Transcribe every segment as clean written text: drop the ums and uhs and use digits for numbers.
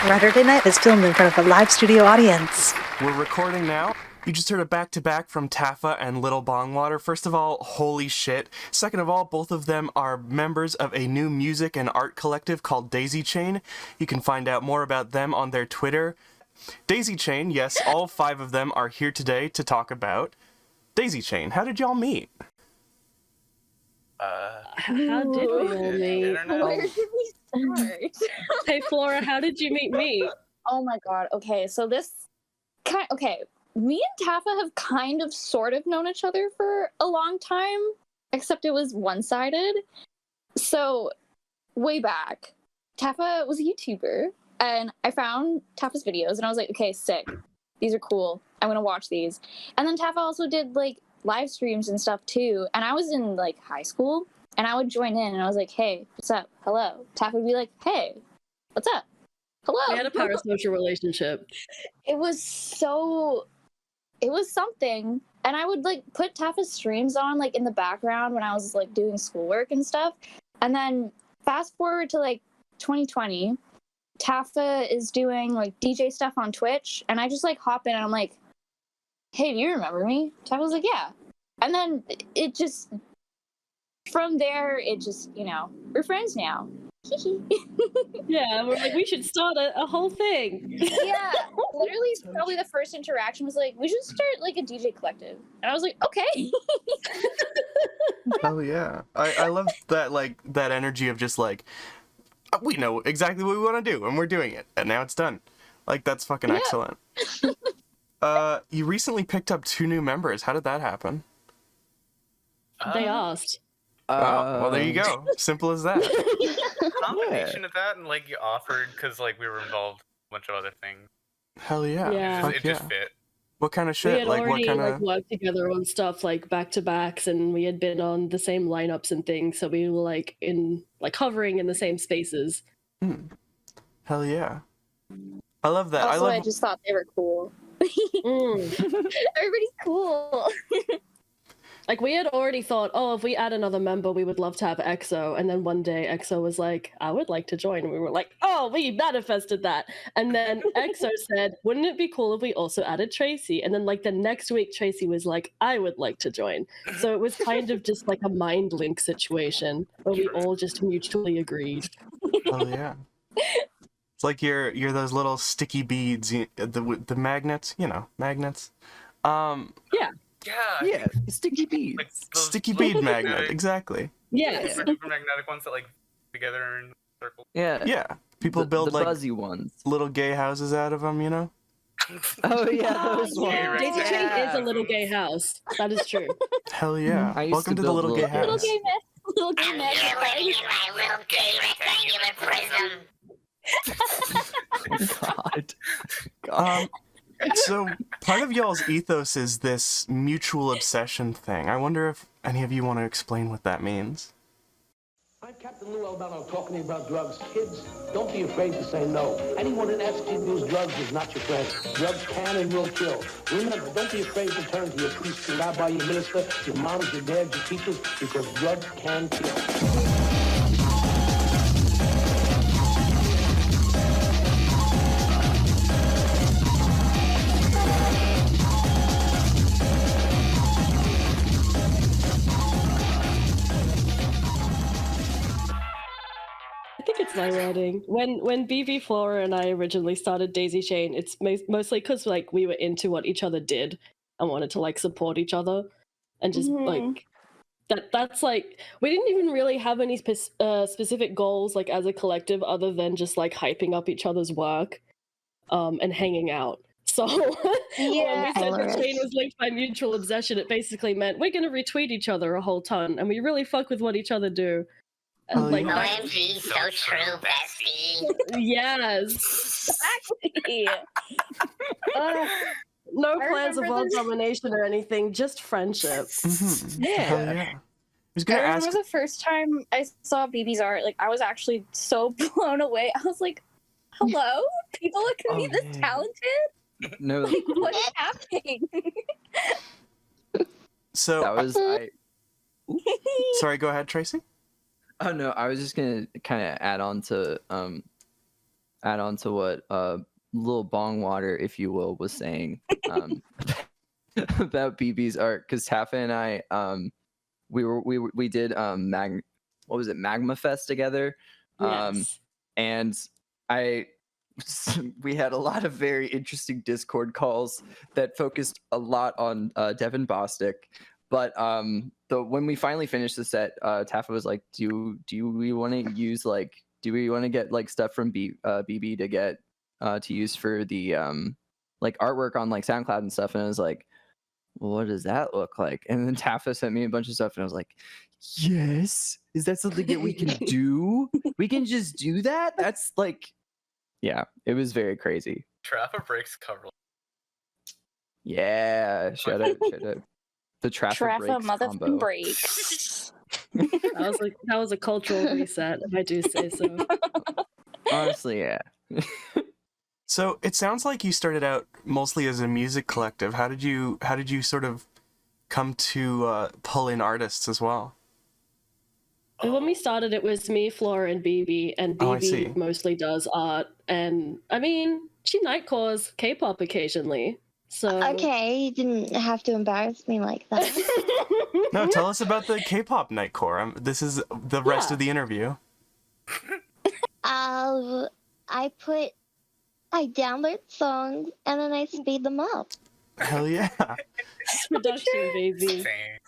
RATURDAY Night is filmed in front of a live studio audience. We're recording now. You just heard a back-to-back from Taffa and Little Bongwater. First of all, holy shit. Second of all, both of them are members of a new music and art collective called Daisy Chain. You can find out more about them on their Twitter. Daisy Chain, yes, all 5 of them are here today to talk about Daisy Chain. How did y'all meet? How did we all meet? Where did we start? Hey, Flora, how did you meet me? Oh my god. Okay, so me and Taffa have kind of sort of known each other for a long time, except it was one-sided. So, way back, Taffa was a YouTuber, and I found Taffa's videos, and I was like, okay, sick. These are cool. I'm gonna watch these. And then Taffa also did, like, live streams and stuff, too. And I was in, like, high school, and I would join in, and I was like, hey, what's up? Hello. Taffa would be like, hey, what's up? Hello. We had a parasocial relationship. It was something. And I would like put Taffa's streams on like in the background when I was like doing schoolwork and stuff. And then fast forward to like 2020, Taffa is doing like DJ stuff on Twitch. And I just like hop in and I'm like, hey, do you remember me? Taffa was like, yeah. And then it just, from there, it just, we're friends now. Yeah, we're like, we should start a whole thing. Yeah, literally, probably the first interaction was like, we should start like a DJ collective, and I was like, okay. Hell yeah! I love that, like, that energy of just like, we know exactly what we want to do and we're doing it, and now it's done. Like, that's fucking excellent. You recently picked up 2 new members. How did that happen? They asked. Oh, well, there you go. Simple as that. Combination of that and like you offered because like we were involved in a bunch of other things. Hell yeah. Yeah. It just fit. What kind of We shit? had Like, already what kind of... worked together on stuff like back-to-backs, and we had been on the same lineups and things, so we were like hovering in the same spaces. Hell yeah. I love that. Also, I just thought they were cool. Everybody's cool. Like, we had already thought, oh, if we add another member, we would love to have EXO. And then one day, EXO was like, I would like to join. And we were like, oh, we manifested that. And then EXO said, wouldn't it be cool if we also added Tracy? And then, like, the next week, Tracy was like, I would like to join. So it was kind of just like a mind link situation where we all just mutually agreed. Oh, yeah. It's like you're those little sticky beads, the magnets, magnets. Yeah. Yeah, sticky beads. Like sticky bead magnet, exactly. Yes. Super magnetic ones that like together in circles. Yeah. People build the like buzzy ones, little gay houses out of them, Oh yeah, those ones. Yeah. Daisy Chain is a little gay house. That is true. Hell yeah. I used Welcome to the build little gay house. Little gay mess. Little gay I'm mess. here living in my little gay rectangular prism. God. So part of y'all's ethos is this mutual obsession thing. I wonder if any of you want to explain what that means. I'm Captain Lou Albano talking to you about drugs. Kids, don't be afraid to say no. Anyone that asks you to use drugs is not your friend. Drugs can and will kill. Remember, don't be afraid to turn to your priest, your rabbi, your minister, your moms, your dads, your teachers, because drugs can kill. It's my wedding. When BB Flora and I originally started Daisy Chain, it's mostly because like we were into what each other did and wanted to like support each other, and just like that's like we didn't even really have any specific goals like as a collective other than just like hyping up each other's work and hanging out. So when we said the chain was linked by mutual obsession, it basically meant we're gonna retweet each other a whole ton, and we really fuck with what each other do. Like OMG, so true, bestie. Yes. Exactly. No plans of world domination or anything, just friendship. Yeah. I was gonna I ask. remember the first time I saw BB's art, like I was actually so blown away. I was like, hello? People can be this talented? No. Like, what is happening? So That was sorry, go ahead, Tracy. Oh no, I was just gonna kind of add on to add on to what little bong water, if you will, was saying about BB's art, because Tafa and I we did what was it, Magma Fest together, Yes. and we had a lot of very interesting Discord calls that focused a lot on Devin Bostic. But when we finally finished the set, Tafa was like, "Do we want to use do we want to get stuff from BB to get to use for the artwork on SoundCloud and stuff?" And I was like, well, what does that look like? And then Tafa sent me a bunch of stuff, and I was like, yes, is that something that we can do? We can just do that? That's yeah, it was very crazy. Traffic breaks cover. Yeah, shout out. The traffic breaks motherfucking combo. breaks. That was a cultural reset, if I do say so. Honestly, yeah. So it sounds like you started out mostly as a music collective. How did you sort of come to pull in artists as well? When we started, it was me, Flora, and BB, and Oh, I see. BB mostly does art, and I mean, she nightcores K-pop occasionally. So Okay, you didn't have to embarrass me like that. No, tell us about the K-pop nightcore. This is the rest of the interview. I download songs and then I speed them up. Hell yeah. Production, baby. Same.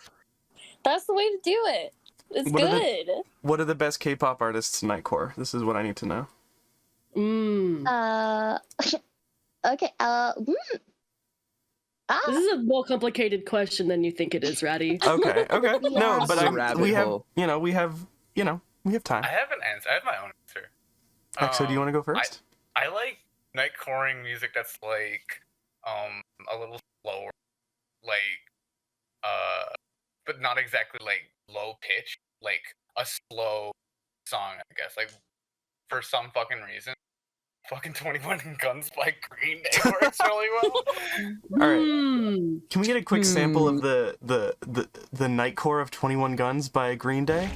That's the way to do it. It's good. What are the best K-pop artists in nightcore? This is what I need to know. Okay, This is a more complicated question than you think it is, Ratty. Okay. No, but we have time. I have an answer. I have my own answer. Exo, do you want to go first? I like nightcoring music that's a little slower, but not exactly low pitch, like a slow song, I guess. For some fucking reason, fucking 21 Guns by Green Day works really well. All right. Can we get a quick sample of the nightcore of 21 Guns by Green Day?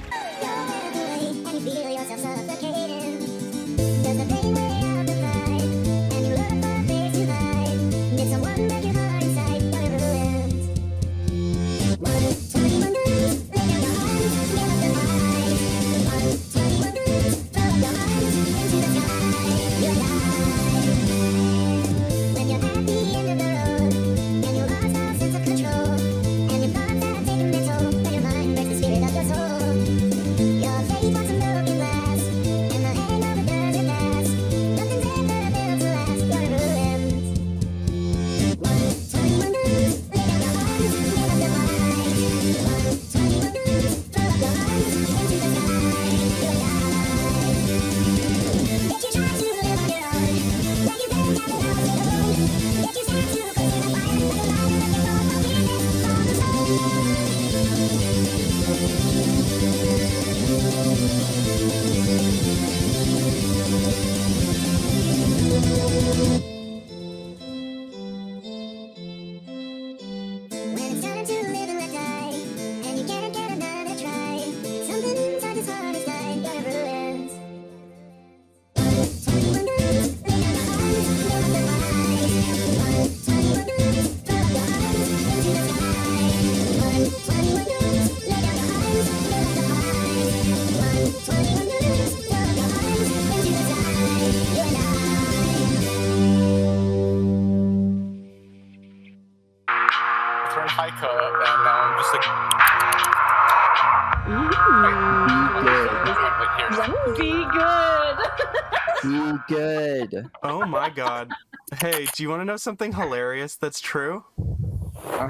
Be good. Oh my god. Hey, do you want to know something hilarious that's true?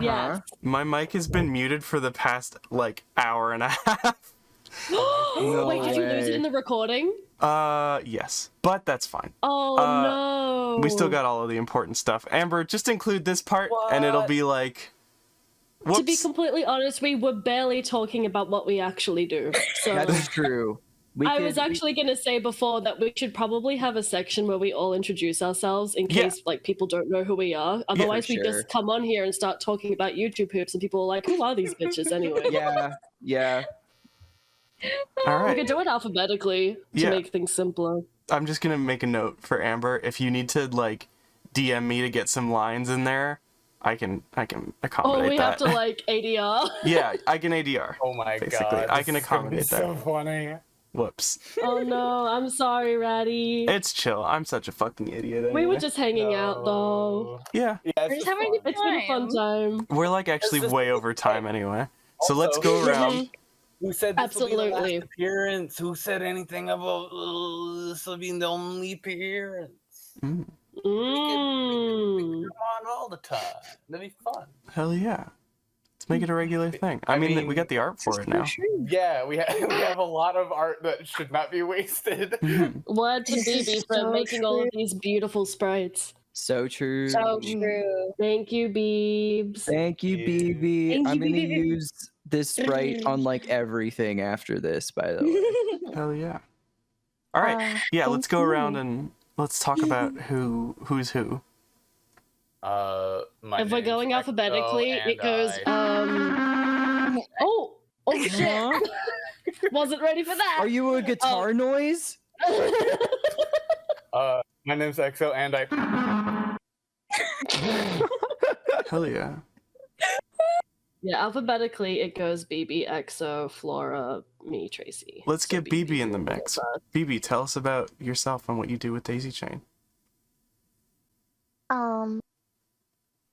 Yes. My mic has been muted for the past hour and a half. No Wait, did you lose it way. in the recording? Yes, but that's fine. Oh no. We still got all of the important stuff. Amber, just include this part and it'll be like, whoops. To be completely honest, we were barely talking about what we actually do. So That's true. I was actually going to say before that we should probably have a section where we all introduce ourselves in case people don't know who we are. Otherwise, we just come on here and start talking about YouTube hoops, and people are like, "Who are these bitches anyway?" Yeah. All We right. could do it alphabetically to Yeah. make things simpler. I'm just gonna make a note for Amber. If you need to like DM me to get some lines in there, I can accommodate Oh, we that. have to like ADR. Yeah, I can ADR. Oh my Basically, god. I this can is gonna be accommodate that. so funny. Whoops. Oh no, I'm sorry, Ratty. It's chill. I'm such a fucking idiot. We were anyway. just hanging out though. Yeah. Yeah, We're it's just just having a fun. good It's been a fun time. We're like actually just- way over time anyway. So let's Also, go around. Who said this will be the Absolutely. last appearance? Who said anything about this will be the only appearance? Mm, We Mm. could come on all the time. That'd be fun. hell yeah. Let's make it a regular thing. I mean, we got the art for it now. Yeah, we have a lot of art that should not be wasted. Word to This is BB for so making all of true. these beautiful sprites. So true. So true. Thank you, Beebs. Thank you, Yeah. BB. Thank I'm you, gonna BB. use this sprite on like everything after this, by the way. Hell yeah. All right. Yeah, let's go around and let's talk about who's who. My If we're name's going Exo, alphabetically, and it goes I- oh shit. Wasn't ready for that. Are you a guitar noise? my name's Exo, and I. Hell yeah. Yeah, alphabetically it goes BB, Exo, Flora, me, Tracy. Let's So get BB in the mix. BB, tell us about yourself and what you do with Daisy Chain.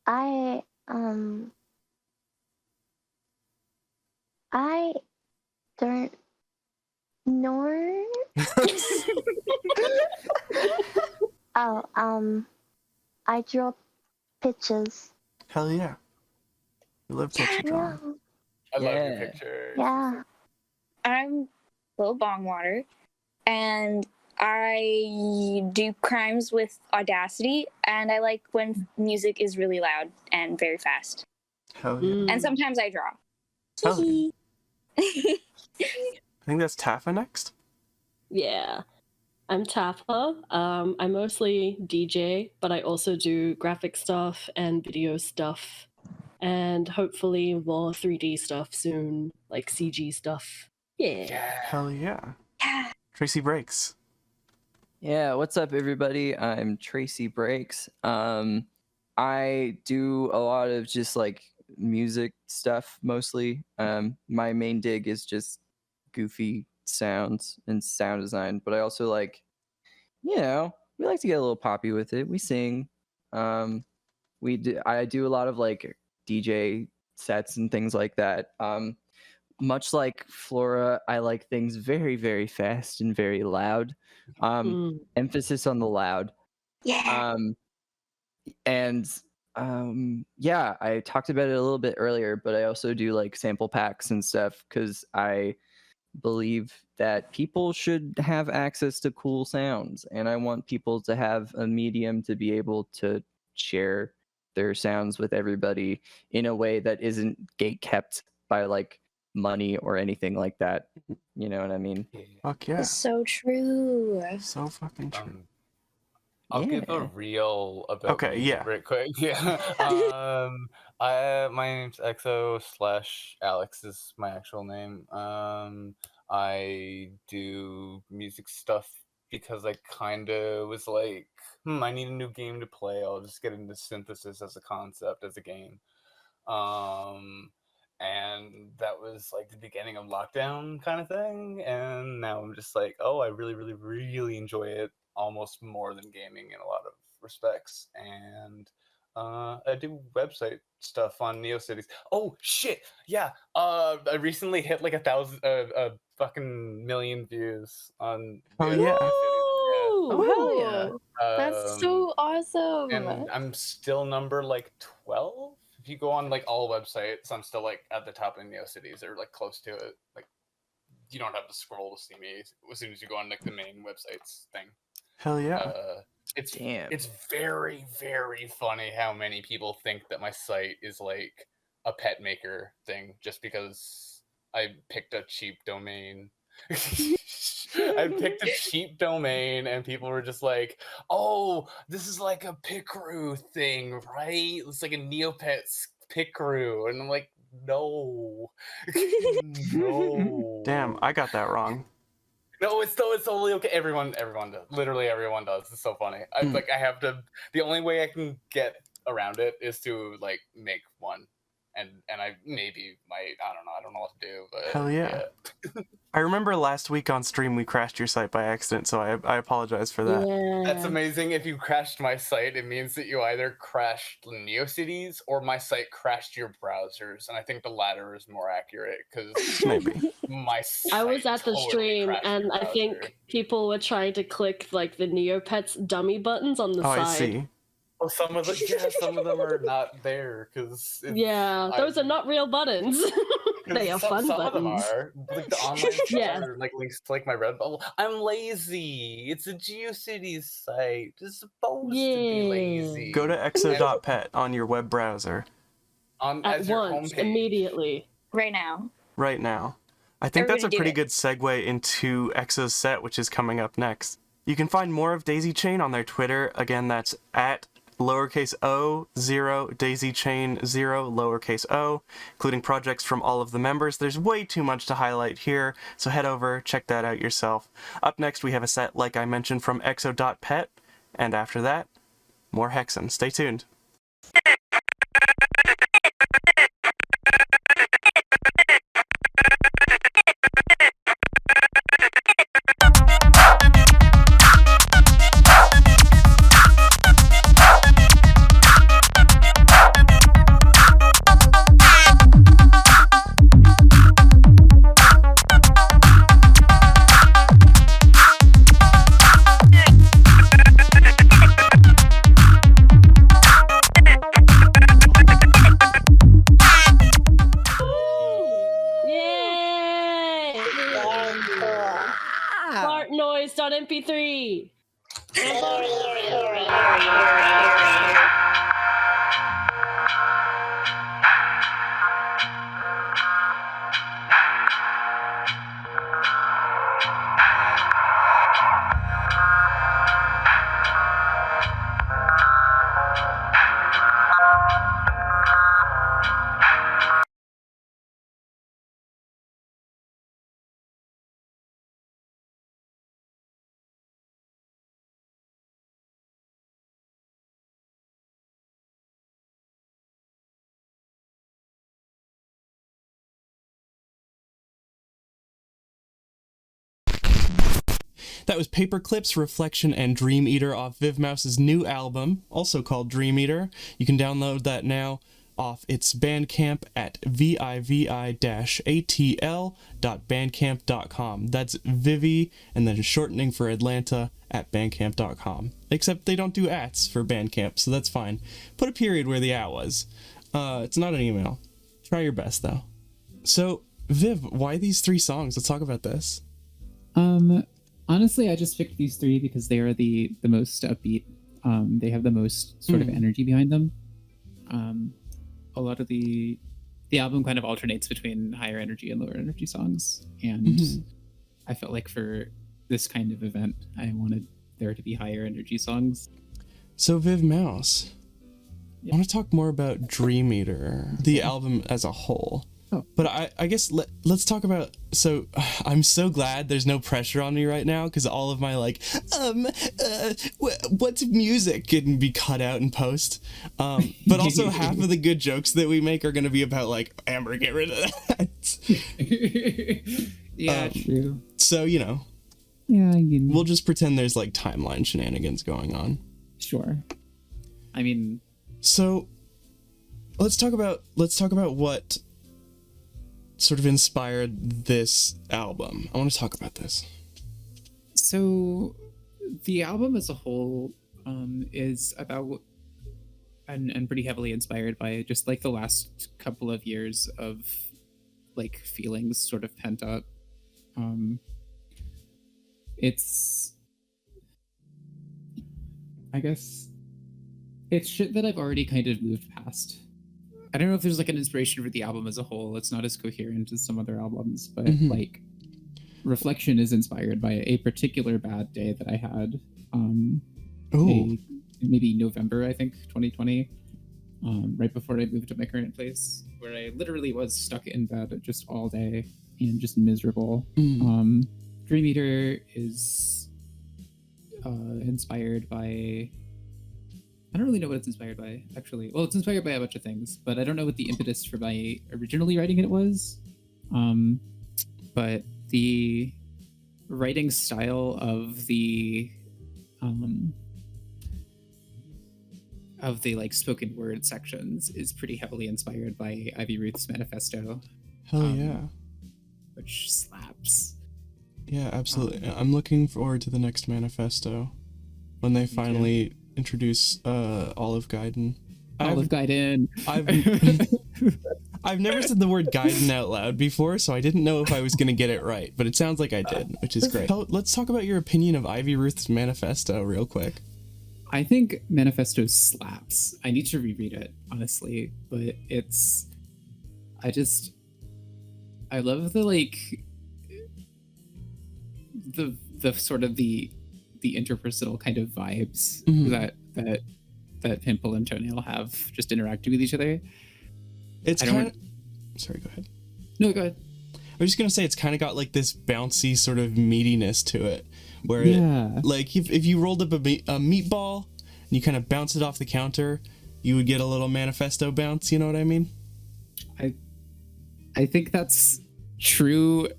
I don't know. I draw pictures. Hell yeah. You love picture Yeah. drawing. I love your Yeah. pictures. Yeah. I'm Lil Bongwater, and I do crimes with Audacity, and I like when music is really loud and very fast. Hell yeah. And sometimes I draw. Hell yeah. I think that's Taffa next. Yeah. I'm Taffa. I mostly DJ, but I also do graphic stuff and video stuff, and hopefully more 3D stuff soon, like CG stuff. Yeah. Hell yeah. Yeah. Tracy Breaks. Yeah, what's up, everybody? I'm Tracy Breaks. I do a lot of just like music stuff mostly. My main dig is just goofy sounds and sound design, but I also like, we like to get a little poppy with it. We sing. I do a lot of like DJ sets and things like that. Much like Flora, I like things very, very fast and very loud. Emphasis on the loud. Yeah. Yeah, I talked about it a little bit earlier, but I also do like sample packs and stuff because I believe that people should have access to cool sounds, and I want people to have a medium to be able to share their sounds with everybody in a way that isn't gatekept by like money or anything like that. You know what I mean? Fuck yeah. It's so true. So fucking true. I'll give a Yeah. reel about Okay, me yeah. right quick. Yeah. My name's Exo/Alex is my actual name. I do music stuff because I kind of was like, I need a new game to play. I'll just get into synthesis as a concept, as a game. And that was like the beginning of lockdown kind of thing. And now I'm just like, oh, I really, really, really enjoy it almost more than gaming in a lot of respects. And I do website stuff on NeoCities. Oh shit, yeah. I recently hit like 1,000, a fucking million views on. Oh yeah. Oh, hell yeah. That's so awesome. And I'm still number like 12. If you go on like all websites, I'm still like at the top of NeoCities or like close to it. Like you don't have to scroll to see me as soon as you go on like the main websites thing. Hell yeah. It's Damn. It's very, very funny how many people think that my site is like a pet maker thing just because I picked a cheap domain. I picked a cheap domain and people were just like, oh, this is like a Pickaroo thing, right? It's like a Neopets Pickaroo. And I'm like, No. No. Damn, I got that wrong. No, it's totally okay. Everyone does. Literally everyone does. It's so funny. I have to. The only way I can get around it is to like make one, and I maybe might. I don't know. I don't know what to do. But Hell yeah. I remember last week on stream we crashed your site by accident, so I apologize for that. Yeah. That's amazing. If you crashed my site, it means that you either crashed NeoCities or my site crashed your browsers, and I think the latter is more accurate because Maybe. my site I was at the totally stream, crashed your and I browser. think people were trying to click like the Neopets dummy buttons on the Oh, side. I see. Well, some of them are not there because Those are not real buttons. They are fun some buttons. of them are like the online Yeah. are like links to like my Redbubble. I'm lazy. It's a GeoCities site. It's supposed to be lazy. Go to exo.pet on your web browser At once, immediately. Right now. right now. I think that's a Everybody do pretty it. good segue into Exo's set, which is coming up next. You can find more of Daisy Chain on their Twitter. Again, that's at lowercase o 0 daisy chain 0 lowercase o, including projects from all of the members. There's way too much to highlight here, so head over, check that out yourself. Up next, we have a set, like I mentioned, from exo.pet, and after that, more Hexen. Stay tuned. Yay! Fart noise.mp3. That was Paperclips, Reflection, and Dream Eater off Viv Mouse's new album, also called Dream Eater. You can download that now off its Bandcamp at vivi-atl.bandcamp.com. That's Vivi, and then shortening for Atlanta at bandcamp.com. Except they don't do ats for Bandcamp, so that's fine. Put a period where the at was. It's not an email. Try your best, though. So, Viv, why these 3 songs? Let's talk about this. Honestly, I just picked these 3 because they are the most upbeat. They have the most sort of energy behind them. A lot of the album kind of alternates between higher energy and lower energy songs, and I felt like for this kind of event, I wanted there to be higher energy songs. So Viv Mouse, I want to talk more about Dream Eater, the album as a whole. Oh. But I guess let's talk about, so I'm so glad there's no pressure on me right now, because all of my what's music can be cut out in post. But also half of the good jokes that we make are going to be about like, Amber, get rid of that. Yeah, true. So, Yeah, we'll just pretend there's like timeline shenanigans going on. Sure. I mean, so let's talk about what sort of inspired this album. I want to talk about this. So the album as a whole is about and pretty heavily inspired by just like the last couple of years of like feelings sort of pent up. It's, I guess, it's shit that I've already kind of moved past. I don't know if there's like an inspiration for the album as a whole. It's not as coherent as some other albums, but like Reflection is inspired by a particular bad day that I had. Maybe November, I think, 2020. right before I moved to my current place, where I literally was stuck in bed just all day and just miserable. Dream Eater is inspired by... I don't really know what it's inspired by, actually. Well, it's inspired by a bunch of things, but I don't know what the impetus for my originally writing it was. But the writing style of the like spoken word sections is pretty heavily inspired by Ivy Ruth's manifesto. Hell yeah. Which slaps. Yeah, absolutely. I'm looking forward to the next manifesto when they finally introduce Olive Guiden. Olive Guiden. I've never said the word Guiden out loud before, so I didn't know if I was going to get it right, but it sounds like I did, which is great. So let's talk about your opinion of Ivy Ruth's manifesto real quick. I think manifesto slaps. I need to reread it, honestly, but I love the like the sort of the interpersonal kind of vibes that Pimple and Toenail have just interacting with each other. It's kind of... Sorry, go ahead. No, go ahead. I was just going to say it's kind of got like this bouncy sort of meatiness to it, where like if you rolled up a meatball and you kind of bounce it off the counter, you would get a little manifesto bounce, you know what I mean? I think that's true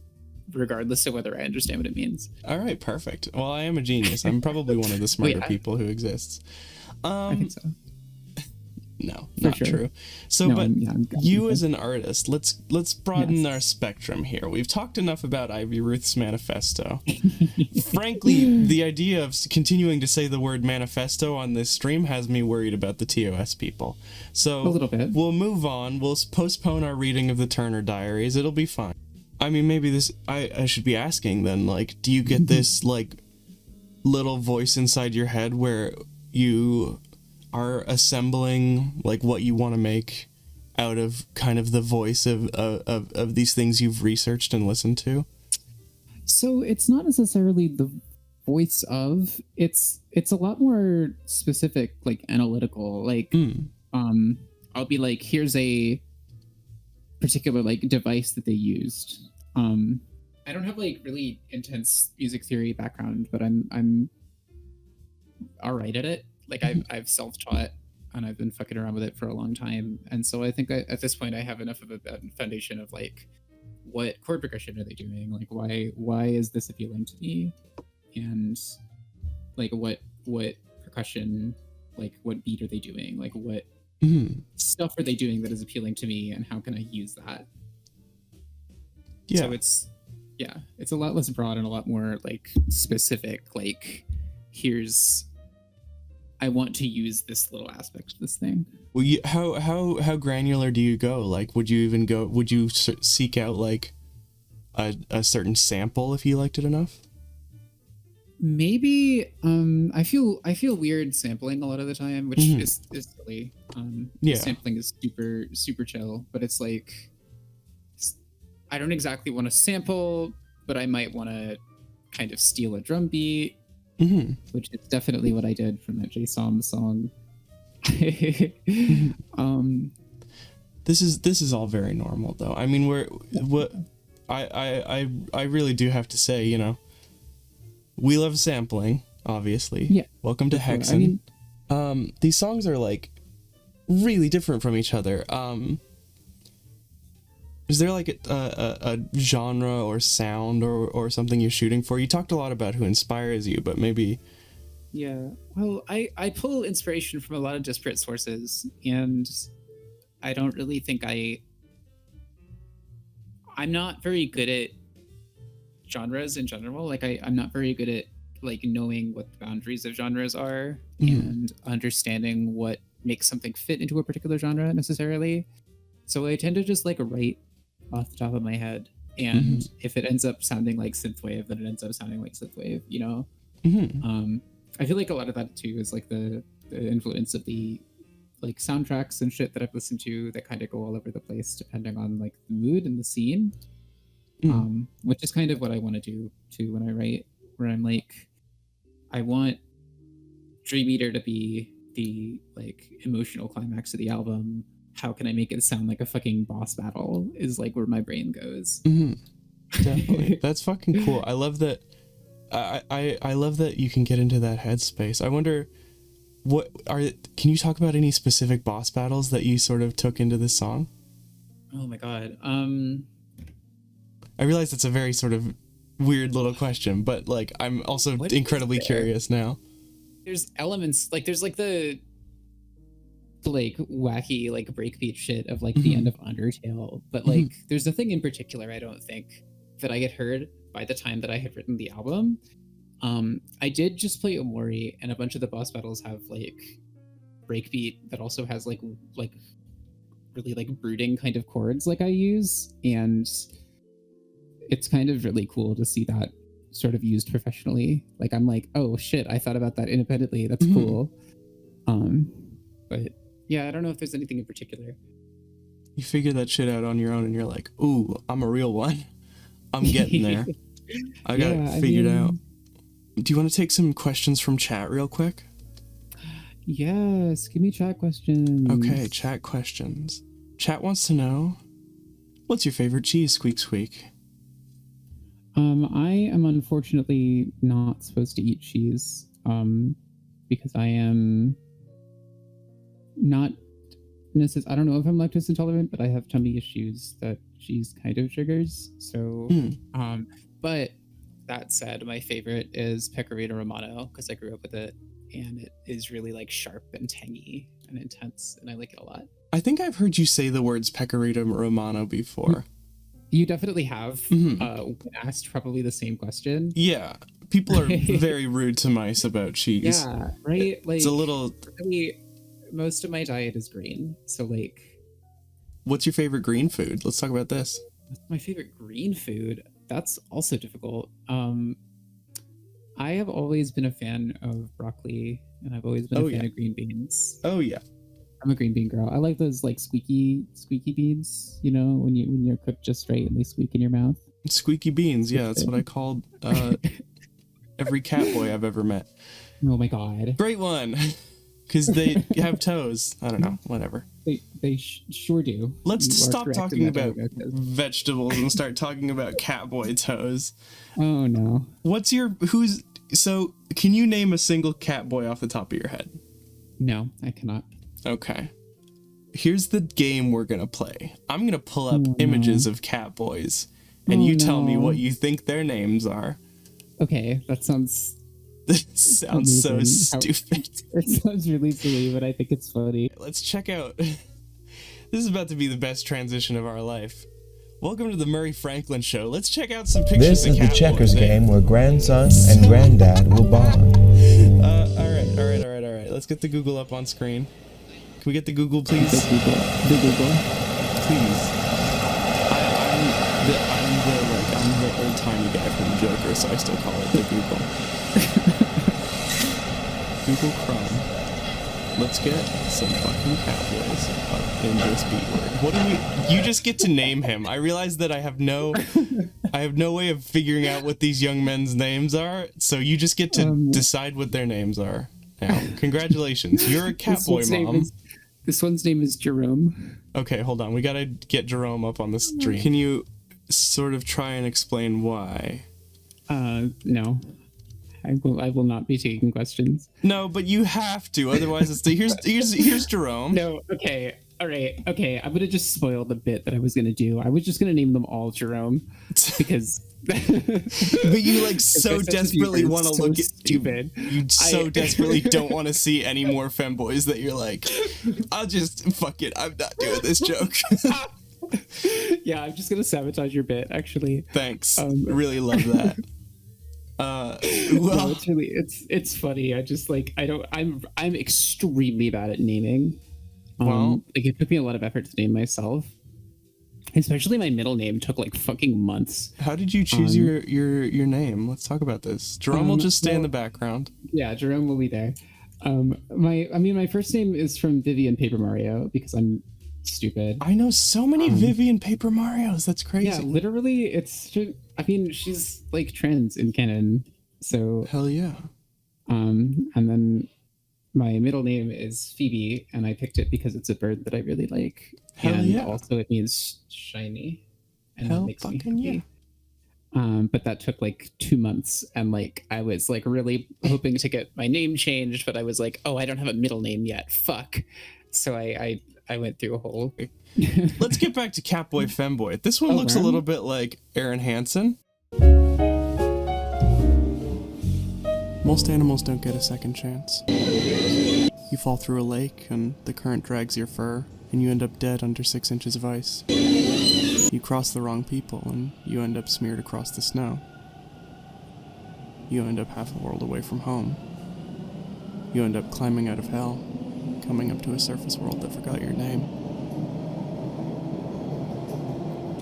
regardless of whether I understand what it means. All right, perfect. Well, I am a genius. I'm probably one of the smarter people who exists. I think so. No, not true. So, No, but I'm you as an artist, let's broaden our spectrum here. We've talked enough about Ivy Ruth's manifesto. Frankly, the idea of continuing to say the word manifesto on this stream has me worried about the TOS people. So a little bit. We'll move on. We'll postpone our reading of the Turner Diaries. It'll be fine. I mean, maybe this... I should be asking then, like, do you get this, like, little voice inside your head where you are assembling, like, what you want to make out of kind of the voice of these things you've researched and listened to? So it's not necessarily the voice of... It's a lot more specific, like, analytical. Like, I'll be like, here's a particular, like, device that they used. I don't have like really intense music theory background, but I'm all right at it. Like I've self-taught and I've been fucking around with it for a long time, and so I think at this point I have enough of a foundation of like, what chord progression are they doing? Like why is this appealing to me? And like what percussion, like what beat are they doing? Like what stuff are they doing that is appealing to me, and how can I use that? So it's a lot less broad and a lot more like specific. Like, I want to use this little aspect of this thing. Well, how granular do you go? Like, would you seek out like a certain sample if you liked it enough? Maybe I feel weird sampling a lot of the time, which is silly. Sampling is super chill, but it's like, I don't exactly want to sample, but I might want to kind of steal a drum beat, which is definitely what I did from that J-Som song. This is all very normal, though. I mean, I really do have to say, you know, we love sampling, obviously. Yeah. Welcome to Hexen. I mean, these songs are like really different from each other. Is there like a genre or sound or something you're shooting for? You talked a lot about who inspires you, but maybe... Yeah, well, I pull inspiration from a lot of disparate sources, and I don't really think I'm not very good at genres in general. Like I'm not very good at like knowing what the boundaries of genres are and understanding what makes something fit into a particular genre necessarily. So I tend to just like write off the top of my head, and if it ends up sounding like synthwave, then it ends up sounding like synthwave, you know. I feel like a lot of that too is like the influence of the like soundtracks and shit that I've listened to that kind of go all over the place depending on like the mood and the scene, which is kind of what I want to do too when I write, where I'm like, I want Dream Eater to be the like emotional climax of the album, how can I make it sound like a fucking boss battle is like where my brain goes. Definitely. That's fucking cool. I love that. I love that you can get into that headspace. I wonder can you talk about any specific boss battles that you sort of took into this song? Oh my god. I realize it's a very sort of weird little question, but like I'm also incredibly curious now. There's elements like there's like the like wacky like breakbeat shit of like the end of Undertale, but like there's a thing in particular I don't think that I had heard by the time that I had written the album. I did just play Omori, and a bunch of the boss battles have like breakbeat that also has like really like brooding kind of chords like I use, and it's kind of really cool to see that sort of used professionally. Like I'm like, oh shit, I thought about that independently. That's cool. But yeah, I don't know if there's anything in particular. You figure that shit out on your own and you're like, ooh, I'm a real one. I'm getting there. I got it figured out. Do you want to take some questions from chat real quick? Yes, give me chat questions. Okay, chat questions. Chat wants to know, what's your favorite cheese, Squeak Squeak? I am unfortunately not supposed to eat cheese, because I am not necessarily, I don't know if I'm lactose intolerant, but I have tummy issues that cheese kind of triggers. So, but that said, my favorite is Pecorino Romano because I grew up with it, and it is really like sharp and tangy and intense, and I like it a lot. I think I've heard you say the words Pecorino Romano before. You definitely have. When asked probably the same question. Yeah, people are very rude to mice about cheese. Yeah, right? Like, it's a little... Really, most of my diet is green, so like... What's your favorite green food? Let's talk about this. My favorite green food? That's also difficult. I have always been a fan of broccoli, and I've always been a fan of green beans. Oh yeah. I'm a green bean girl. I like those like squeaky beans, you know, when you're cooked just right and they squeak in your mouth. Squeaky beans, yeah, that's what I called every cat boy I've ever met. Oh my god. Great one. Because they have toes. I don't know, whatever. They sure do. Let's stop talking about vegetables and start talking about catboy toes. Oh no. So can you name a single catboy off the top of your head? No, I cannot. Okay. Here's the game we're gonna play. I'm gonna pull up images of catboys, and you tell me what you think their names are. Okay, that sounds... sounds so stupid. It sounds really silly, but I think it's funny. Let's check out. This is about to be the best transition of our life. Welcome to the Murray Franklin Show. Let's check out some pictures. This is the checkers game where grandson and granddad will bond. All right. Let's get the Google up on screen. Can we get the Google, please? The Google. Please. I'm the old-timey guy from Joker, so I still call it the Google. Google Chrome. Let's get some fucking catboys up in this beat word. You just get to name him. I realize that I have no way of figuring out what these young men's names are, so you just get to decide what their names are. Now, congratulations. You're a catboy mom. This one's name is Jerome. Okay, hold on. We gotta get Jerome up on the stream. Can you sort of try and explain why? No. I will not be taking questions. No, but you have to. Otherwise, here's Jerome. No. Okay. All right. Okay. I'm gonna just spoil the bit that I was gonna do. I was just gonna name them all Jerome because. But you like so desperately want to look at stupid. You so desperately don't want to see any more femboys that you're like, I'll just fuck it. I'm not doing this joke. Yeah, I'm just gonna sabotage your bit. Actually. Thanks. Really love that. Well, no, it's funny. I just like I'm extremely bad at naming. Like it took me a lot of effort to name myself. Especially my middle name took like fucking months. How did you choose your name? Let's talk about this. Jerome will just stay in the background. Yeah, Jerome will be there. My first name is from Vivian Paper Mario because I'm stupid. I know so many Vivian Paper Marios. That's crazy. Yeah, literally, she's like trans in canon. So hell yeah. And then My middle name is Phoebe, and I picked it because it's a bird that I really like. Hell and yeah. also it means shiny. And Hell that makes me fucking happy. But that took like 2 months, and like I was like really hoping to get my name changed, but I was like, oh, I don't have a middle name yet. Fuck. So I went through a whole. Let's get back to Catboy Femboy. This one looks a little bit like Aaron Hansen. Most animals don't get a second chance. You fall through a lake and the current drags your fur, and you end up dead under 6 inches of ice. You cross the wrong people and you end up smeared across the snow. You end up half a world away from home. You end up climbing out of hell, coming up to a surface world that forgot your name.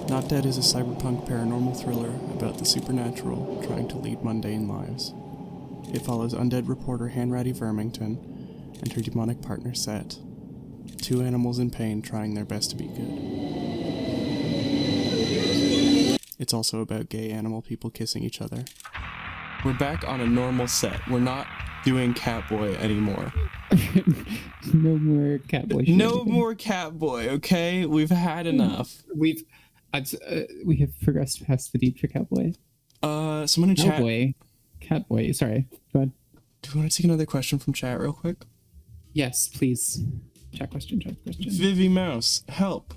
Not Dead is a cyberpunk paranormal thriller about the supernatural trying to lead mundane lives. It follows undead reporter Hanratty Vermington and her demonic partner Set, two animals in pain trying their best to be good. It's also about gay animal people kissing each other. We're back on a normal set. We're not doing Catboy anymore. No more Catboy. No more Catboy, okay? We've had enough. We have progressed past the deep for Catboy. Someone in chat. Catboy. Sorry. Go ahead. Do you want to take another question from chat real quick? Yes, please. Chat question. Vivi Mouse, help.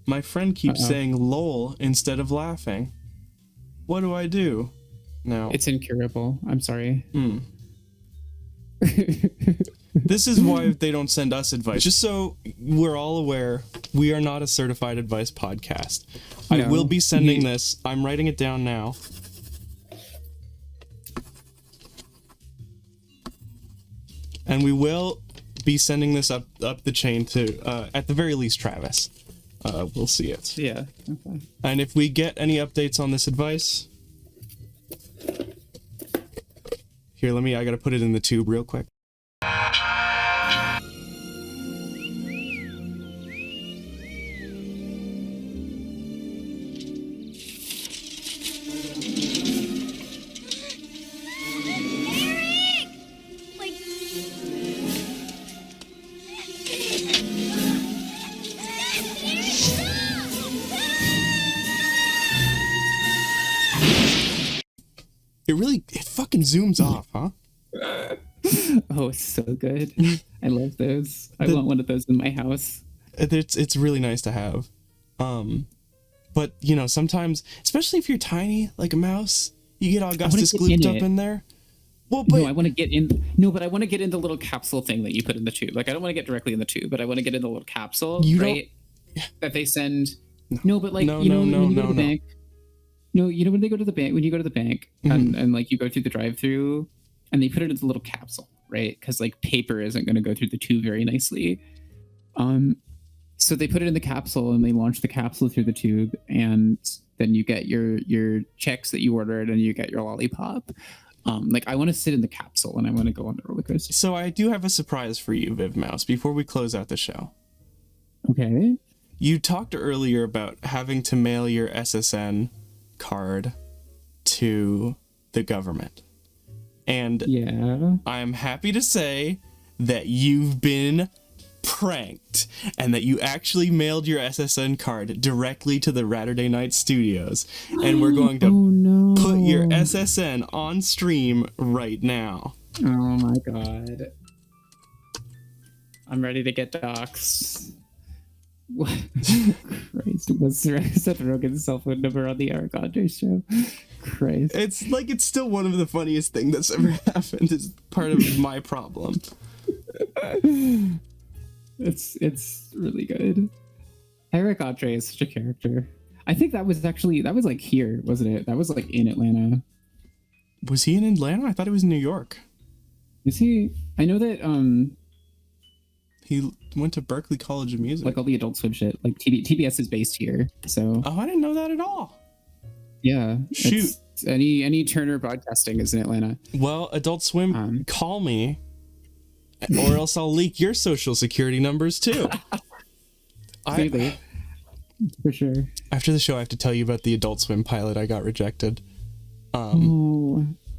My friend keeps saying lol instead of laughing. What do I do? No. It's incurable. I'm sorry. This is why they don't send us advice. Just so we're all aware, we are not a certified advice podcast. No. I will be sending this. I'm writing it down now. And we will be sending this up the chain to, at the very least, Travis. We'll see it. Yeah. Okay. And if we get any updates on this advice... Here, I gotta put it in the tube real quick. It fucking zooms off, huh? Oh, it's so good. I love those. I want one of those in my house. It's really nice to have. But, you know, sometimes, especially if you're tiny, like a mouse, you get Augustus glooped up in there. Well, but... No, I want to get in... No, but I want to get in the little capsule thing that you put in the tube. Like, I don't want to get directly in the tube, but I want to get in the little capsule, right? That they send... No, but like, when you go to the bank... No, you know when they go to the bank, when you go to the bank and like you go through the drive-through and they put it in the little capsule, right? Because like paper isn't going to go through the tube very nicely. So they put it in the capsule and they launch the capsule through the tube, and then you get your checks that you ordered and you get your lollipop. Like I want to sit in the capsule and I want to go on the roller coaster. So I do have a surprise for you, Viv Mouse, before we close out the show. Okay. You talked earlier about having to mail your SSN card to the government, and I'm happy to say that you've been pranked and that you actually mailed your SSN card directly to the RATURDAY Night Studios, and we're going to put your SSN on stream right now. Oh my god, I'm ready to get doxxed. What? Christ, was Seth Rogen's cell phone number on the Eric Andre show? Christ. It's still one of the funniest things that's ever happened. It's part of my problem. It's really good. Eric Andre is such a character. I think that was like here, wasn't it? That was like in Atlanta. Was he in Atlanta? I thought he was in New York. Is he? I know that he went to Berklee College of Music. Like all the Adult Swim shit. Like TBS is based here, so. Oh, I didn't know that at all. Yeah. Shoot. Any Turner Broadcasting is in Atlanta. Well, Adult Swim, call me, or else I'll leak your social security numbers too. For sure. After the show, I have to tell you about the Adult Swim pilot I got rejected.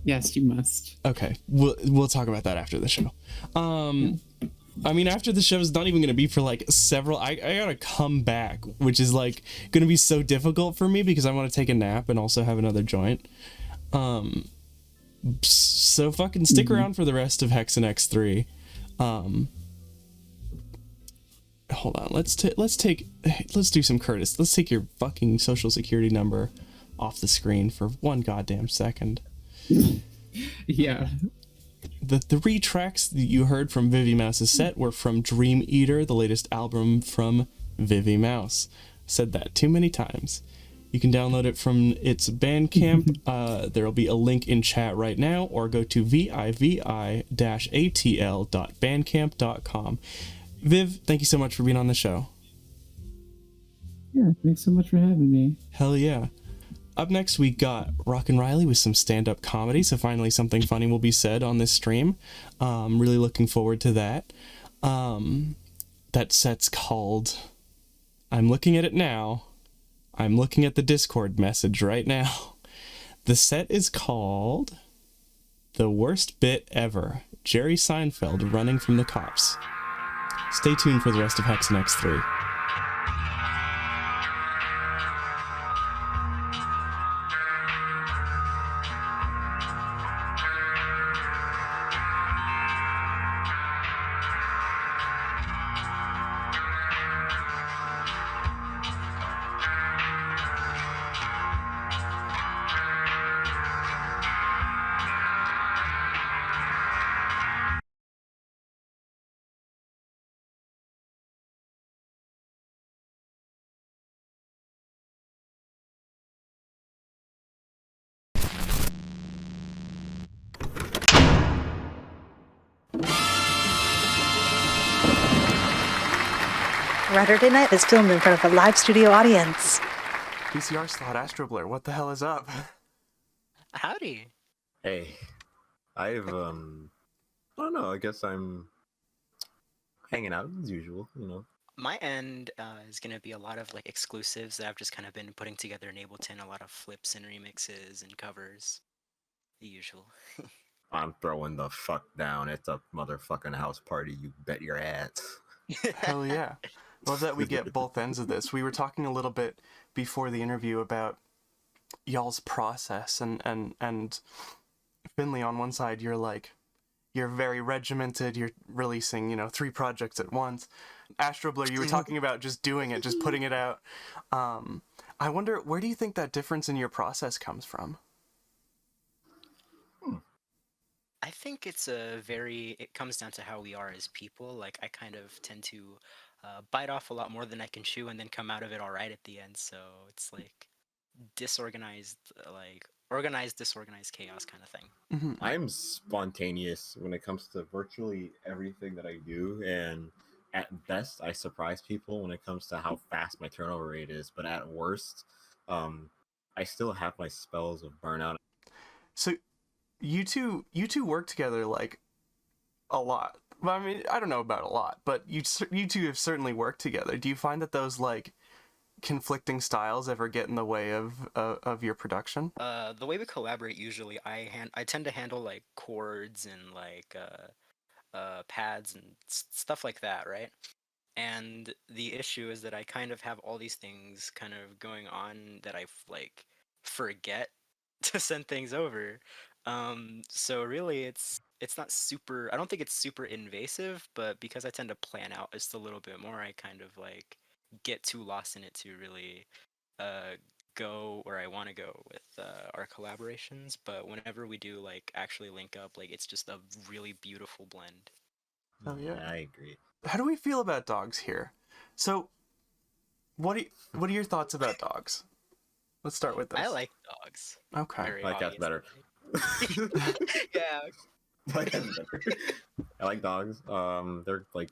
Yes, you must. Okay, we'll talk about that after the show. I mean, after the show is not even going to be for like several. I gotta come back, which is like going to be so difficult for me because I want to take a nap and also have another joint. So fucking stick around for the rest of Hexen X3. Hold on, let's do some courtesy. Let's take your fucking social security number off the screen for one goddamn second. Yeah. The 3 tracks that you heard from Vivi Mouse's set were from Dream Eater, the latest album from Vivi Mouse. Said that too many times. You can download it from its Bandcamp. There will be a link in chat right now, or go to vivi-atl.bandcamp.com. Viv, thank you so much for being on the show. Yeah, thanks so much for having me. Hell yeah. Up next, we got Rockin' Riley with some stand-up comedy, so finally something funny will be said on this stream. Really looking forward to that. That set's called... I'm looking at it now. I'm looking at the Discord message right now. The set is called The Worst Bit Ever. Jerry Seinfeld running from the cops. Stay tuned for the rest of Hexen X3. Saturday Night is filmed in front of a live studio audience. PCR slot Astro Blur, what the hell is up? Howdy. Hey, I don't know, I guess I'm hanging out as usual, you know. My end is going to be a lot of like exclusives that I've just kind of been putting together in Ableton, a lot of flips and remixes and covers. The usual. I'm throwing the fuck down. It's a motherfucking house party, you bet your ass. Hell yeah. Love that we get both ends of this. We were talking a little bit before the interview about y'all's process and Finley, on one side you're very regimented, you're releasing, 3 projects at once. Astro Blur, you were talking about just doing it, just putting it out. I wonder, where do you think that difference in your process comes from? I think it comes down to how we are as people. Like, I kind of tend to bite off a lot more than I can chew and then come out of it all right at the end. So it's like disorganized, organized, disorganized chaos kind of thing. Mm-hmm. I'm spontaneous when it comes to virtually everything that I do, and at best I surprise people when it comes to how fast my turnover rate is, but at worst I still have my spells of burnout. So you two work together like a lot. Well, I mean, I don't know about a lot, but you two have certainly worked together. Do you find that those like conflicting styles ever get in the way of your production? The way we collaborate, usually I tend to handle like chords and like pads and stuff like that, right? And the issue is that I kind of have all these things kind of going on that I like forget to send things over. So really it's not super, I don't think it's super invasive, but because I tend to plan out just a little bit more, I kind of like get too lost in it to really go where I want to go with our collaborations. But whenever we do like actually link up, like it's just a really beautiful blend. Oh yeah, I agree. How do we feel about dogs here? So what are your thoughts about dogs? Let's start with this. I like dogs. Okay. Very I like cats better. Yeah. I like cats better. I like dogs. They're like,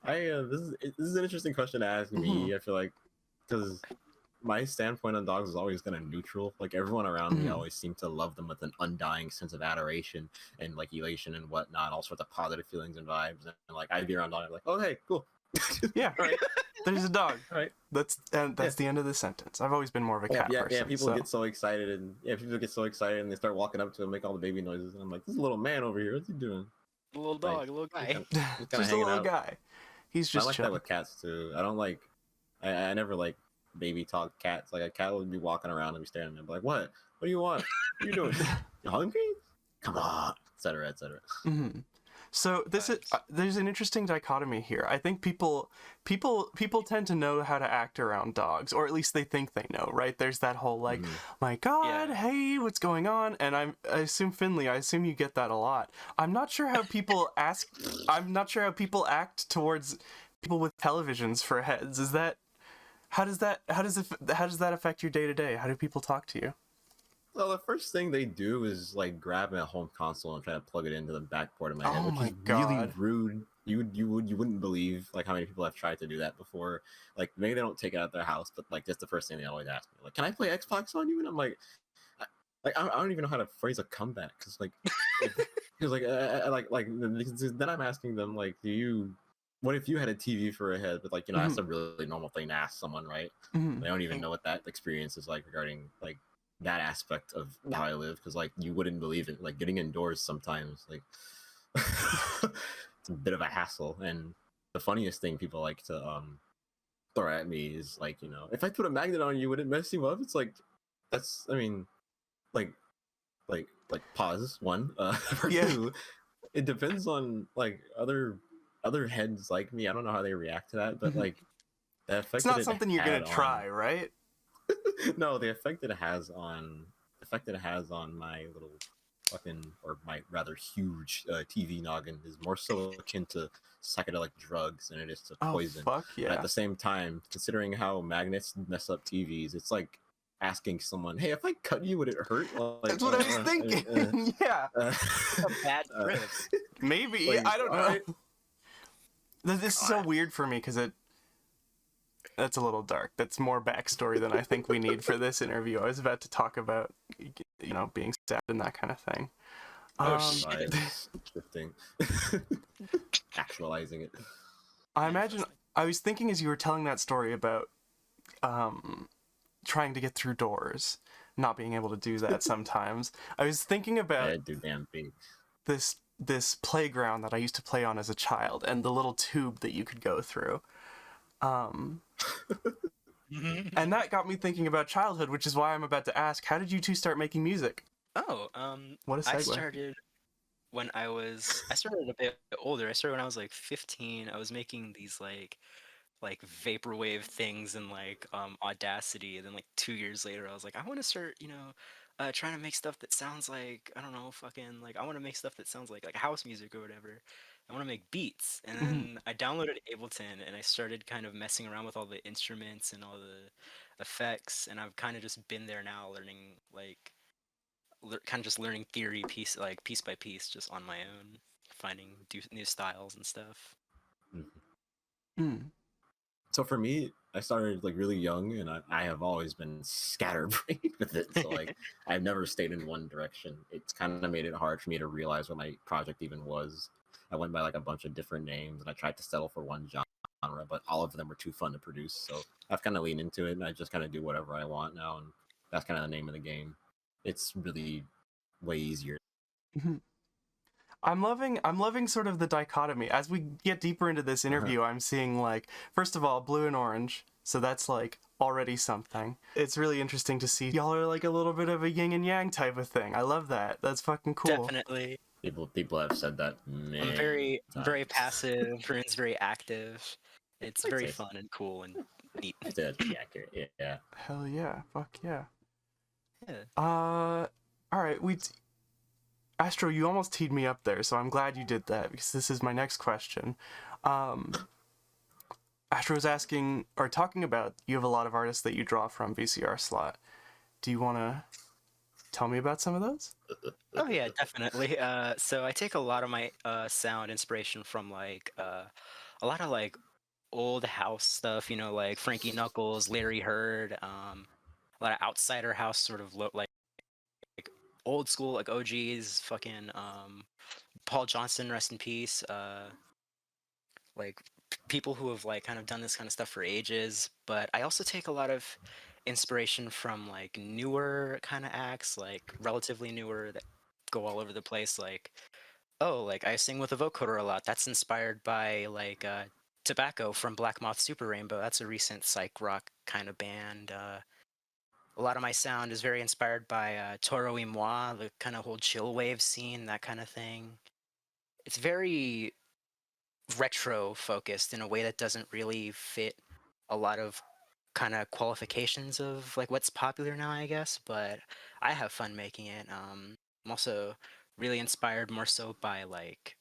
this is an interesting question to ask me. I feel like, because my standpoint on dogs is always kind of neutral. Like, everyone around me always seemed to love them with an undying sense of adoration and like elation and whatnot, all sorts of positive feelings and vibes. And like, I'd be around dogs, like, oh hey, cool. Yeah. All right. There's a dog. Right. That's the end of the sentence. I've always been more of a cat person. Yeah. People so. get so excited, and they start walking up to him, make all the baby noises, and I'm like, "This is a little man over here. What's he doing?" A little dog, a little guy. Just a little guy. He's just I like chilling. that with cats too. I don't like. I never like baby talk cats. Like a cat would be walking around and be staring at me, like, "What? What do you want? What are you doing? You hungry? Come on," etc. etc. Mm-hmm. So there's an interesting dichotomy here. I think people tend to know how to act around dogs, or at least they think they know, right? There's that whole like, my God, hey, what's going on? And I assume Finley, I assume you get that a lot. I'm not sure how people I'm not sure how people act towards people with televisions for heads. How does that affect your day to day? How do people talk to you? Well, the first thing they do is like grab a home console and try to plug it into the backboard of my head, which is really rude. You wouldn't believe like how many people have tried to do that before. Like maybe they don't take it out of their house, but like that's the first thing they always ask me. Like, can I play Xbox on you? And I'm like, I don't even know how to phrase a comeback because then I'm asking them like, what if you had a TV for a head? But like that's a really normal thing to ask someone, right? They don't even know what that experience is like regarding like that aspect of how I live, because like you wouldn't believe it, like getting indoors sometimes like it's a bit of a hassle. And the funniest thing people like to throw at me is like, if I put a magnet on you, would it mess you up? It's like, that's, I mean, like pause one. For two, it depends on like other heads like me. I don't know how they react to that, but like the effect it's not something you're gonna try, right? No, the effect it has on my little fucking, or my rather huge TV noggin is more so akin to psychedelic drugs than it is to poison. Oh, fuck yeah. At the same time, considering how magnets mess up TVs, it's like asking someone, "Hey, if I cut you, would it hurt?" Like, that's what I was thinking. Yeah. A bad trip. Maybe. Like, I don't know. This is so weird for me because that's a little dark. That's more backstory than I think we need for this interview. I was about to talk about, being stabbed and that kind of thing. Shifting. Actualizing it. I imagine, I was thinking as you were telling that story about trying to get through doors, not being able to do that sometimes. I was thinking about this playground that I used to play on as a child and the little tube that you could go through. And that got me thinking about childhood, which is why I'm about to ask, how did you two start making music? What a segue. I started a bit older. I started when I was like 15. I was making these like vaporwave things in like Audacity, and then like 2 years later I was like, I want to start trying to make stuff that sounds like, I don't know, fucking like, I want to make stuff that sounds like house music or whatever. I want to make beats. And then I downloaded Ableton and I started kind of messing around with all the instruments and all the effects, and I've kind of just been there now, learning like kind of just learning theory piece by piece, just on my own, finding new styles and stuff. So for me, I started like really young, and I have always been scatterbrained with it. So like I've never stayed in one direction. It's kind of made it hard for me to realize what my project even was. I went by like a bunch of different names, and I tried to settle for one genre, but all of them were too fun to produce. So I've kind of leaned into it, and I just kind of do whatever I want now, and that's kind of the name of the game. It's really way easier. I'm loving sort of the dichotomy. As we get deeper into this interview, I'm seeing like, first of all, blue and orange. So that's like already something. It's really interesting to see y'all are like a little bit of a yin and yang type of thing. I love that. That's fucking cool. Definitely. People have said that. I'm very passive. Vern's very active. It's very fun and cool and neat. That's accurate. Yeah. Hell yeah. Fuck yeah. Yeah. All right. Astro, you almost teed me up there, so I'm glad you did that, because this is my next question. Astro was asking, or talking about, you have a lot of artists that you draw from VCR slot. Do you want to tell me about some of those? Oh yeah, definitely. So I take a lot of my sound inspiration from like a lot of like old house stuff, like Frankie Knuckles, Larry Heard, a lot of outsider house sort of like old school, like OGs, fucking Paul Johnson, rest in peace. Like people who have like kind of done this kind of stuff for ages, but I also take a lot of inspiration from like newer kind of acts, like relatively newer that go all over the place. Like, oh, like I sing with a vocoder a lot. That's inspired by like Tobacco from Black Moth Super Rainbow. That's a recent psych rock kind of band. A lot of my sound is very inspired by Toro y Moi, the kind of whole chill wave scene, that kind of thing. It's very retro focused in a way that doesn't really fit a lot of kind of qualifications of like what's popular now, I guess, but I have fun making it. I'm also really inspired more so by like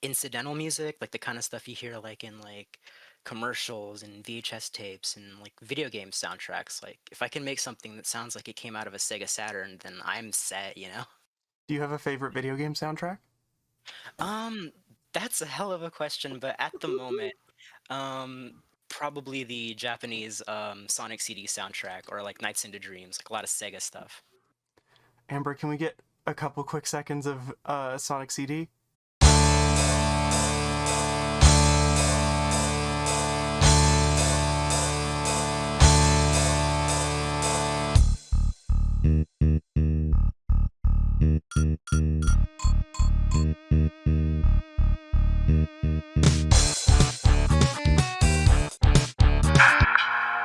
incidental music, like the kind of stuff you hear like in like commercials and VHS tapes and like video game soundtracks. Like if I can make something that sounds like it came out of a Sega Saturn, then I'm set, you know? Do you have a favorite video game soundtrack? Um, that's a hell of a question, but at the moment, um, probably the Japanese Sonic CD soundtrack or like Nights into Dreams, like a lot of Sega stuff. Amber, can we get a couple quick seconds of Sonic CD?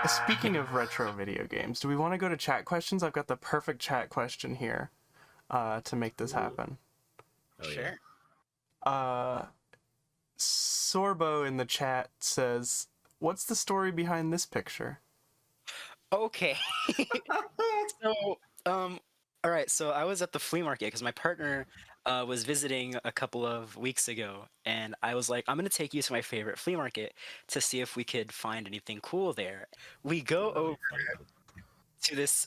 Speaking of retro video games, do we want to go to chat questions? I've got the perfect chat question here to make this happen. Sure. Sorbo in the chat says, "What's the story behind this picture?" Okay. So, all right. So I was at the flea market because my partner was visiting a couple of weeks ago, and I was like, I'm gonna take you to my favorite flea market to see if we could find anything cool there. We go over to this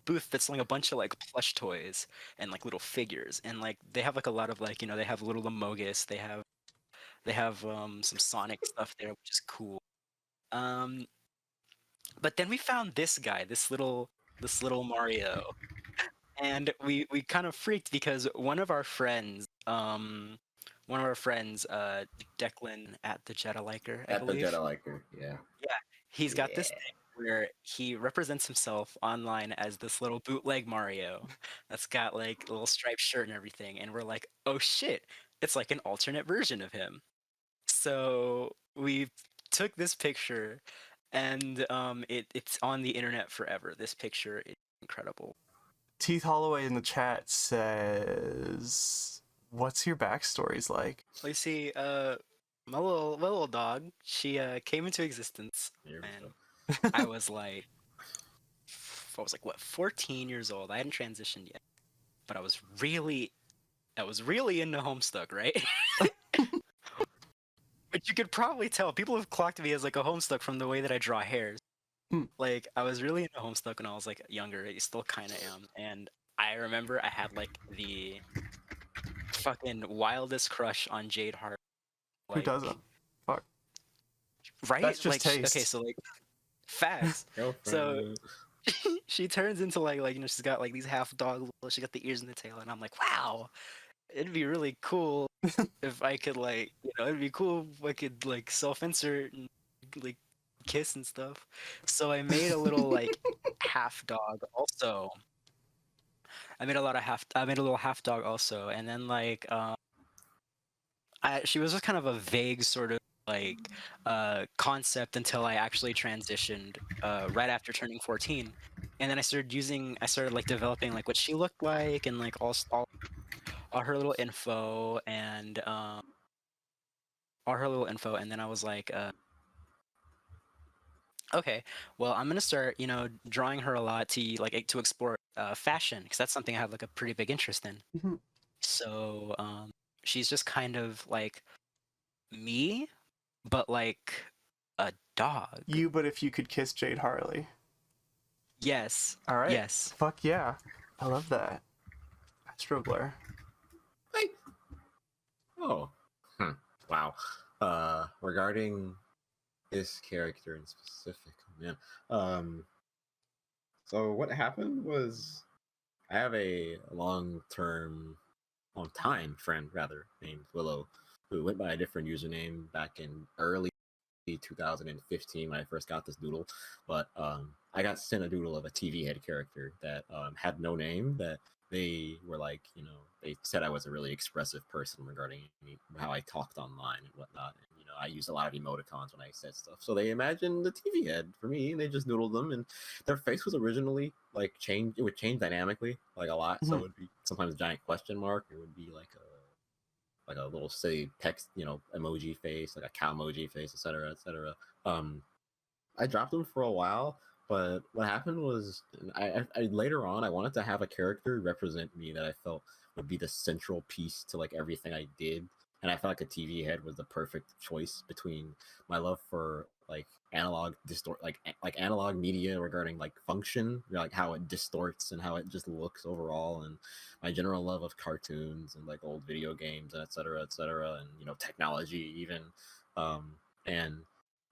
booth that's selling a bunch of like plush toys and like little figures, and like they have like a lot of like they have little Amogus, they have some Sonic stuff there, which is cool. Um, but then we found this guy, this little Mario, and we kind of freaked because one of our friends, Declan at the Jetta Liker, I At the believe. Jedi Liker, yeah. Yeah, he's got this thing where he represents himself online as this little bootleg Mario that's got like a little striped shirt and everything, and we're like, oh shit, it's like an alternate version of him. So we took this picture, and it's on the internet forever. This picture is incredible. Teeth Holloway in the chat says, "What's your backstories like?" Well, you see, my little dog, she came into existence, and I was like, 14 years old. I hadn't transitioned yet, but I was really into Homestuck, right? But you could probably tell people have clocked me as like a Homestuck from the way that I draw hairs. Like I was really into Homestuck when I was like younger. I still kind of am, and I remember I had like the fucking wildest crush on Jade Hart. Who Like, doesn't? Fuck. right? That's just like, taste. Okay, so like facts. So she turns into like she's got like these half dog. She got the ears and the tail, and I'm like, wow, it'd be really cool if I could like it'd be cool if I could like self-insert and like kiss and stuff. So I made a little like half dog also. I made a little half dog also, and then like she was just kind of a vague sort of like concept until I actually transitioned right after turning 14, and then I started like developing like what she looked like and like all her little info and and then I was like okay, well I'm gonna start drawing her a lot to explore fashion, because that's something I have like a pretty big interest in. Mhm. So she's just kind of like me, but like a dog. You, but if you could kiss Jade Harley. Yes. All right. Yes. Fuck yeah. I love that. Astro Blur. Oh. Wow. Regarding this character in specific, man. So what happened was I have a long time friend rather named Willow. who went by a different username back in early 2015 when I first got this doodle. But I got sent a doodle of a TV head character that had no name. That they were like, you know, they said I was a really expressive person regarding how I talked online and whatnot. And, you know, I used a lot of emoticons when I said stuff. So they imagined the TV head for me, and they just doodled them. And their face was originally like changed. It would change dynamically, like a lot. So it would be sometimes a giant question mark. It would be like a little silly text, you know, emoji face, like a cow emoji face, etc., etc. I dropped them for a while, but what happened was I later on I wanted to have a character represent me that I felt would be the central piece to like everything I did, and I felt like a TV head was the perfect choice between my love for like analog analog media regarding like function, like how it distorts and how it just looks overall, and my general love of cartoons and like old video games and etc., etc., and you know, technology even. And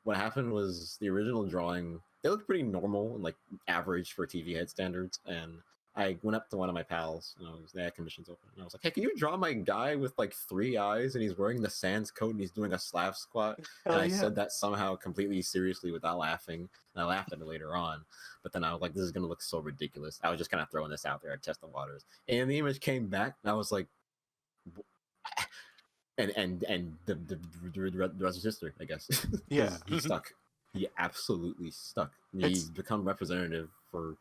what happened was the original drawing, they looked pretty normal and like average for TV head standards, and I went up to one of my pals and they had commissions open, and I was like, hey, can you draw my guy with like 3 eyes and he's wearing the Sans coat and he's doing a Slav squat? And I said that somehow completely seriously without laughing, and I laughed at it later on, but then I was like, this is gonna look so ridiculous. I was just kind of throwing this out there to test the waters, and the image came back and I was like, and the rest is history, I guess. Yeah. He stuck. He absolutely stuck. He's become representative for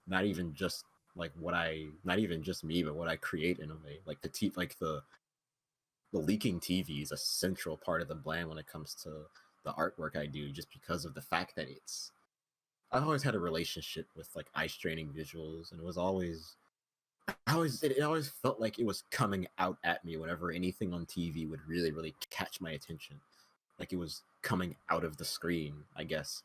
not even just like not even just me, but what I create in a way. Like the leaking TV is a central part of the brand when it comes to the artwork I do, just because of the fact that I've always had a relationship with like eye straining visuals, and it always felt like it was coming out at me whenever anything on TV would really, really catch my attention. Like it was coming out of the screen, I guess.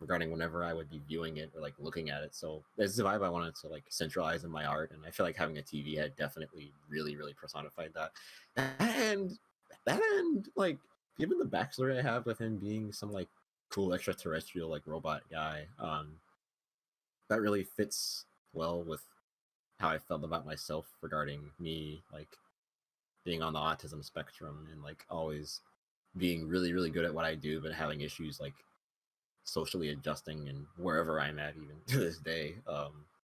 Regarding whenever I would be viewing it or like looking at it. So there's the vibe I wanted to like centralize in my art, and I feel like having a TV head definitely really, really personified that. And like, given the backstory I have with him being some like cool extraterrestrial like robot guy, that really fits well with how I felt about myself regarding me like being on the autism spectrum and like always being really, really good at what I do, but having issues like socially adjusting and wherever I'm at even to this day.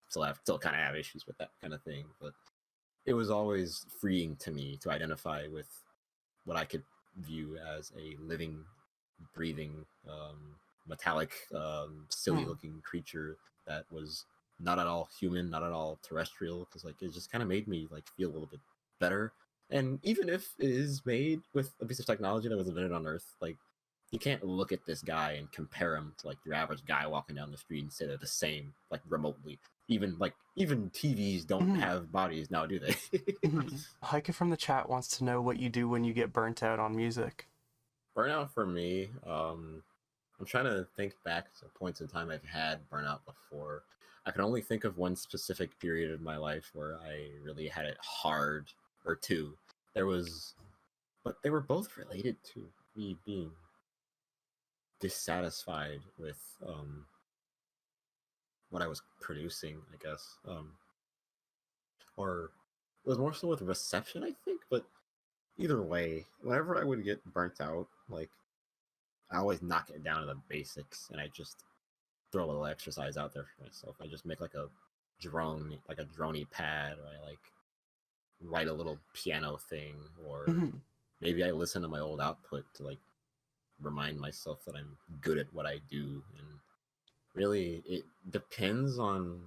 Still kind of have issues with that kind of thing, but it was always freeing to me to identify with what I could view as a living, breathing, metallic, silly looking creature that was not at all human, not at all terrestrial, because like it just kind of made me like feel a little bit better. And even if it is made with a piece of technology that was invented on Earth, like you can't look at this guy and compare him to like your average guy walking down the street and say they're the same, like remotely. Even TVs don't have bodies now, do they? Heike from the chat wants to know what you do when you get burnt out on music. Burnout for me, I'm trying to think back to points in time I've had burnout before. I can only think of one specific period of my life where I really had it hard, or two. But they were both related to me being dissatisfied with what I was producing, I guess. Or it was more so with reception, I think, but either way, whenever I would get burnt out, like I always knock it down to the basics, and I just throw a little exercise out there for myself. I just make like a droney pad, or I like write a little piano thing, or maybe I listen to my old output to like remind myself that I'm good at what I do. And really, it depends on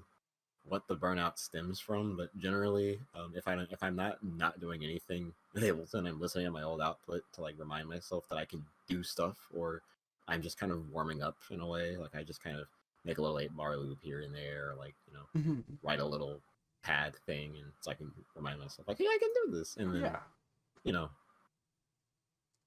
what the burnout stems from, but generally, if I'm not doing anything and I'm listening to my old output to like remind myself that I can do stuff, or I'm just kind of warming up in a way, like I just kind of make a little 8-bar loop here and there, or like, you know, write a little pad thing, and so I can remind myself like, hey, I can do this. And then you know,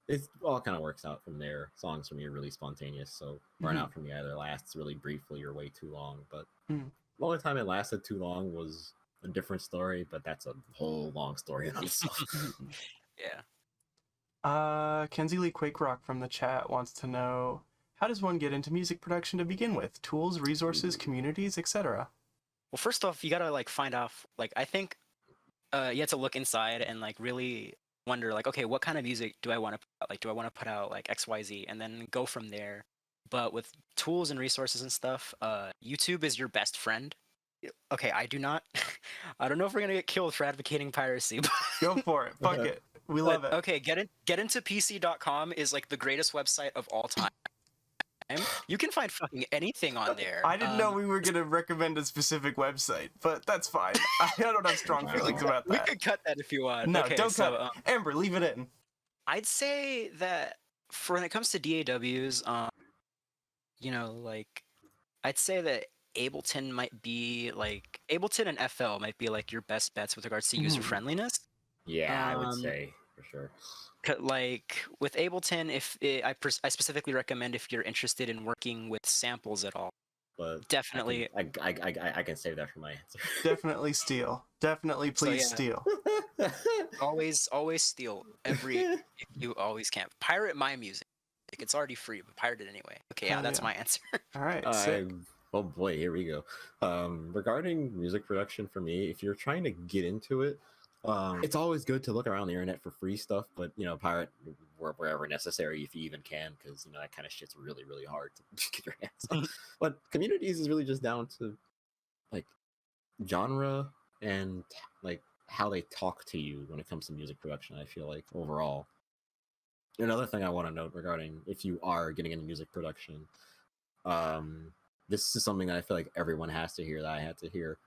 it all kind of works out from there. Songs for me are really spontaneous, so burnout for me either lasts really briefly or way too long. But the only time it lasted too long was a different story, but that's a whole long story in itself. Kenzie Lee Quake Rock from the chat wants to know, how does one get into music production to begin with? Tools, resources, communities, etc. Well, first off, you gotta like find out. Like, I think you have to look inside and like really wonder like, okay, what kind of music do I want to put out? Like, do I want to put out like XYZ and then go from there? But with tools and resources and stuff, YouTube is your best friend. Okay, I do not. I don't know if we're gonna get killed for advocating piracy. But Go for it. Fuck it. We love it. Okay, get into PC.com is like the greatest website of all time. You can find fucking anything on there. I didn't know we were gonna recommend a specific website, but that's fine. I don't have strong feelings about that. We could cut that if you want. No, okay, don't cut it. Amber, leave it in. I'd say that for when it comes to DAWs, you know, like I'd say that Ableton might be like Ableton and FL might be like your best bets with regards to user friendliness. Yeah, I would say for sure. Like with Ableton, I specifically recommend if you're interested in working with samples at all. But definitely, I can save that for my answer. Definitely steal. Definitely, please steal. always steal if you always can. Pirate my music. It's already free, but pirate it anyway. Okay, yeah, that's my answer. All right. Oh boy, here we go. Regarding music production for me, if you're trying to get into it, it's always good to look around the internet for free stuff, but you know, pirate wherever necessary if you even can, because you know that kind of shit's really, really hard to get your hands on. But communities is really just down to like genre and like how they talk to you when it comes to music production. I feel like overall. Another thing I want to note regarding if you are getting into music production, this is something that I feel like everyone has to hear that I had to hear.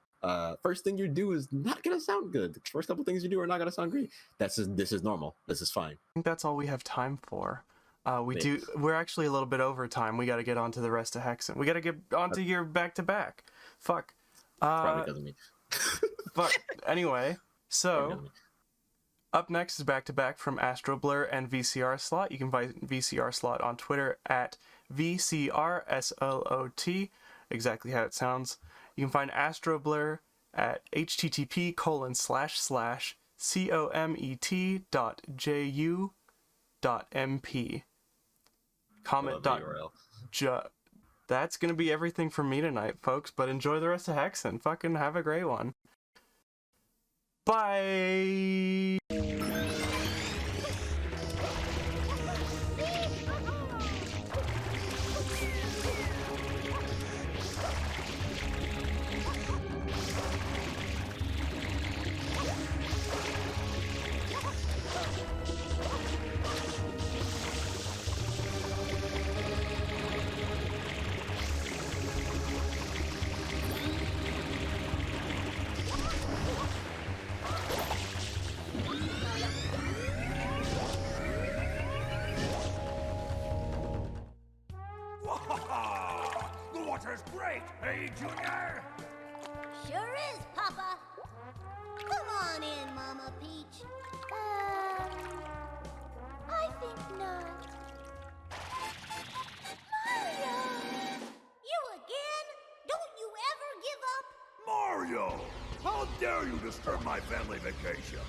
First thing you do is not gonna sound good. The first couple things you do are not gonna sound great. This is normal. This is fine. I think that's all we have time for. We're actually a little bit over time. We got to get on to the rest of Hexen. We got to get onto your back-to-back. Fuck. Probably because of me. Fuck. Anyway, so up next is back-to-back from Astro Blur and VCR Slot. You can find VCR Slot on Twitter at VCRSLOT, exactly how it sounds. You can find Astro Blur at http://comet.ju.mp. Comment.ju. That's going to be everything from me tonight, folks, but enjoy the rest of Hexen. Fucking have a great one. Bye! The water's great, hey, Junior? Sure is, Papa. Come on in, Mama Peach. I think not. Mario! You again? Don't you ever give up? Mario! How dare you disturb my family vacation?